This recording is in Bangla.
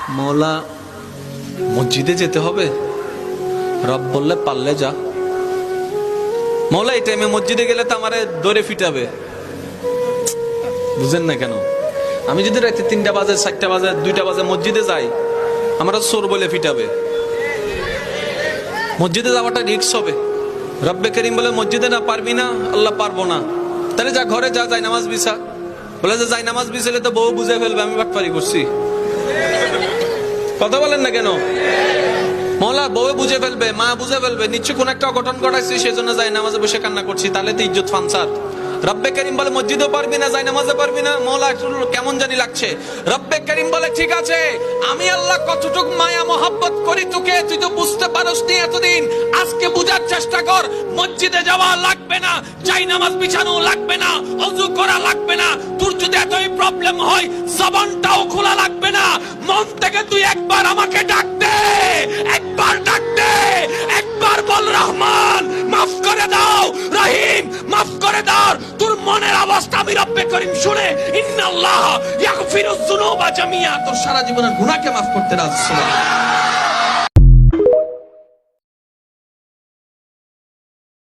মওলা মসজিদে যেতে হবে, রব বললে পারলে যা। মওলা এই টাইমে মসজিদে গেলে তো আমারে দৌড়ে ফিটাবে। বুঝেন না কেন? আমি যদি রাতে 3টা বাজে, 4টা বাজে, 2টা বাজে মসজিদে যাই, আমরা চোর বলে ফিটাবে। মসজিদে যাওয়াটা রিস্ক হবে। রব্বে করিম বলে মসজিদে না পারবি না, আল্লাহ পারবো না, তাহলে যা ঘরে যা, যাই নামাজ বিছা। বলে যে যাই নামাজ বিছালে তো বউ বুঝে ফেলবে আমি বাটপারি করছি। কথা বলেন না কেন? মওলা বউ বুঝে ফেলবে, মা বুঝে ফেলবে, নিশ্চয় কোন একটা অঘটন ঘটাইছি, সেজন্য যাই নামাজে বসে কান্না করছি, তাহলে তো ইজ্জত ফানসার। রব্বে করিম বলে মসজিদেও পারবি না, যাই নামাজে পারবি না। মওলা কেমন জানি লাগছে। রব্বে করিম বলে ঠিক আছে, আমি আল্লাহ কতটুক মায়া মোহাব্বত করি তোকে, তুই তো বুঝতে পারস নি এতদিন, আজকে বুঝার চেষ্টা কর। মসজিদে যাওয়া লাগবে না, যাই নামাজ বিছানো লাগবে না, ওযু করা লাগবে না। তোর যদি এতই প্রবলেম হয়, জবানটাও খোলা লাগবে না। মন থেকে তুই একবার আমাকে ডাক দে, একবার ডাক দে, একবার বল রহমান মাফ করে দাও, রহিম মাফ করে দাও। তোর মনের অবস্থা আমি রব্বে করিম শুনে, ইন্নাল্লাহ ইয়াগফিরুজ যুনুবা জামিয়া, তোর সারা জীবনের গুনাহকে মাফ করতে রাজি।